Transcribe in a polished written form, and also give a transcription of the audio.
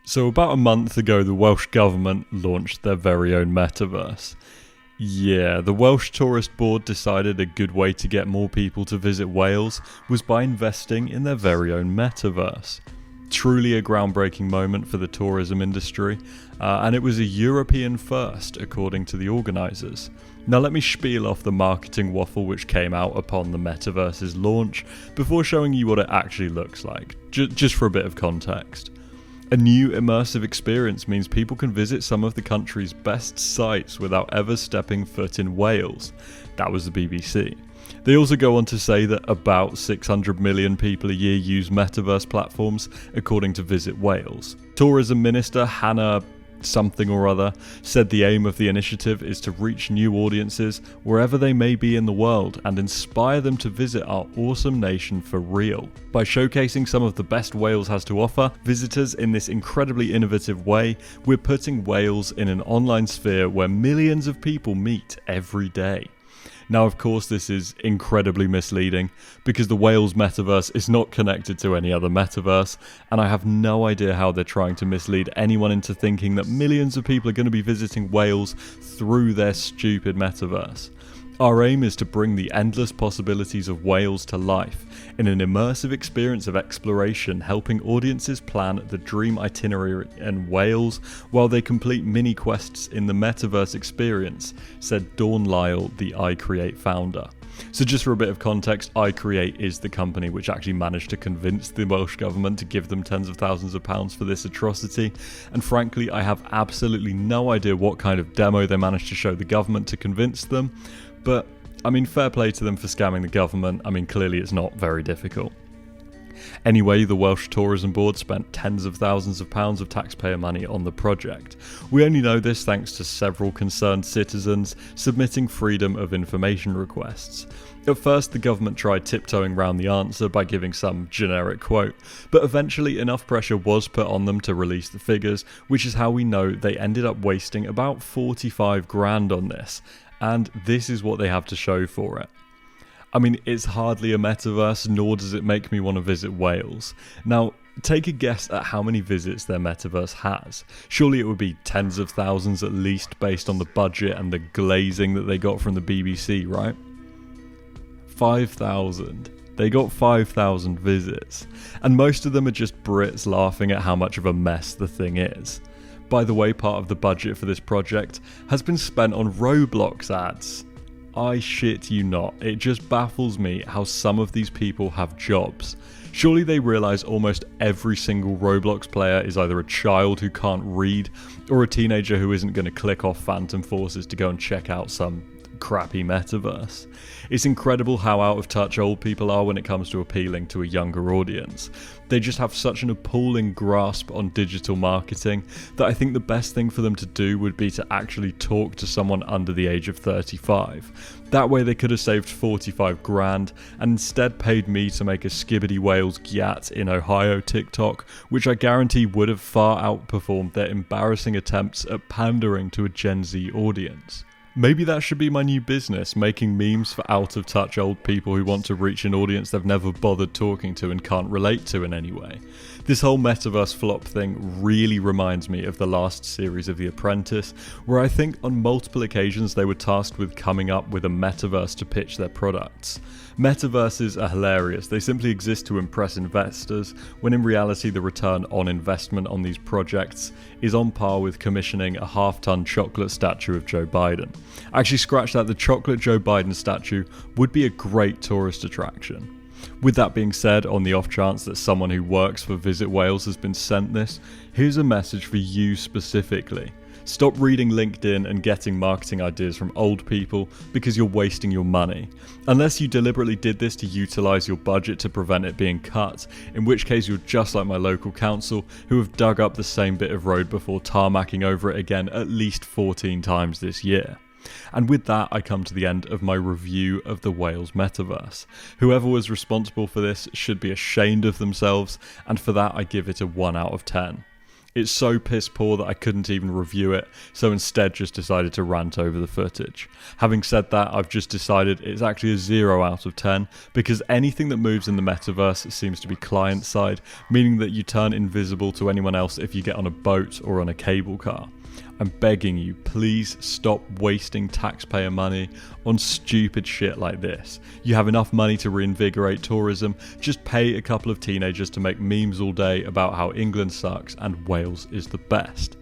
So about a month ago, the Welsh government launched their very own metaverse. Yeah, the Welsh Tourist Board decided a good way to get more people to visit Wales was by investing in their very own metaverse. Truly a groundbreaking moment for the tourism industry, and it was a European first, according to the organisers. Now let me spiel off the marketing waffle which came out upon the metaverse's launch before showing you what it actually looks like, just for a bit of context. A new immersive experience means people can visit some of the country's best sites without ever stepping foot in Wales. That was the BBC. They also go on to say that about 600 million people a year use metaverse platforms, according to Visit Wales. Tourism Minister Hannah something or other said the aim of the initiative is to reach new audiences wherever they may be in the world and inspire them to visit our awesome nation for real. By showcasing some of the best Wales has to offer visitors in this incredibly innovative way, we're putting Wales in an online sphere where millions of people meet every day. Now, of course, this is incredibly misleading because the Wales metaverse is not connected to any other metaverse, and I have no idea how they're trying to mislead anyone into thinking that millions of people are going to be visiting Wales through their stupid metaverse. Our aim is to bring the endless possibilities of Wales to life in an immersive experience of exploration, helping audiences plan the dream itinerary in Wales while they complete mini quests in the metaverse experience, said Dawn Lyle, the iCreate founder. So just for a bit of context, iCreate is the company which actually managed to convince the Welsh government to give them tens of thousands of pounds for this atrocity, and frankly I have absolutely no idea what kind of demo they managed to show the government to convince them. But, I mean, fair play to them for scamming the government. I mean, clearly it's not very difficult. Anyway, the Welsh Tourism Board spent tens of thousands of pounds of taxpayer money on the project. We only know this thanks to several concerned citizens submitting freedom of information requests. At first, the government tried tiptoeing around the answer by giving some generic quote, but eventually enough pressure was put on them to release the figures, which is how we know they ended up wasting about 45 grand on this. And this is what they have to show for it. I mean, it's hardly a metaverse, nor does it make me want to visit Wales. Now, take a guess at how many visits their metaverse has. Surely it would be tens of thousands at least, based on the budget and the glazing that they got from the BBC, right? 5,000. They got 5,000 visits. And most of them are just Brits laughing at how much of a mess the thing is. By the way, part of the budget for this project has been spent on Roblox ads. I shit you not, it just baffles me how some of these people have jobs. Surely they realise almost every single Roblox player is either a child who can't read or a teenager who isn't going to click off Phantom Forces to go and check out some crappy metaverse. It's incredible how out of touch old people are when it comes to appealing to a younger audience. They just have such an appalling grasp on digital marketing that I think the best thing for them to do would be to actually talk to someone under the age of 35. That way they could have saved 45 grand and instead paid me to make a Skibbity Wales Gyat in Ohio TikTok, which I guarantee would have far outperformed their embarrassing attempts at pandering to a Gen Z audience. Maybe that should be my new business, making memes for out-of-touch old people who want to reach an audience they've never bothered talking to and can't relate to in any way. This whole metaverse flop thing really reminds me of the last series of The Apprentice, where I think on multiple occasions they were tasked with coming up with a metaverse to pitch their products. Metaverses are hilarious, they simply exist to impress investors, when in reality the return on investment on these projects is on par with commissioning a half-ton chocolate statue of Joe Biden. Actually, scratch that, the chocolate Joe Biden statue would be a great tourist attraction. With that being said, on the off chance that someone who works for Visit Wales has been sent this, here's a message for you specifically. Stop reading LinkedIn and getting marketing ideas from old people because you're wasting your money. Unless you deliberately did this to utilise your budget to prevent it being cut, in which case you're just like my local council who have dug up the same bit of road before tarmacking over it again at least 14 times this year. And with that, I come to the end of my review of the Wales metaverse. Whoever was responsible for this should be ashamed of themselves, and for that I give it a 1 out of 10. It's so piss poor that I couldn't even review it, so instead just decided to rant over the footage. Having said that, I've just decided it's actually a 0 out of 10, because anything that moves in the metaverse seems to be client-side, meaning that you turn invisible to anyone else if you get on a boat or on a cable car. I'm begging you, please stop wasting taxpayer money on stupid shit like this. You have enough money to reinvigorate tourism, just pay a couple of teenagers to make memes all day about how England sucks and Wales is the best.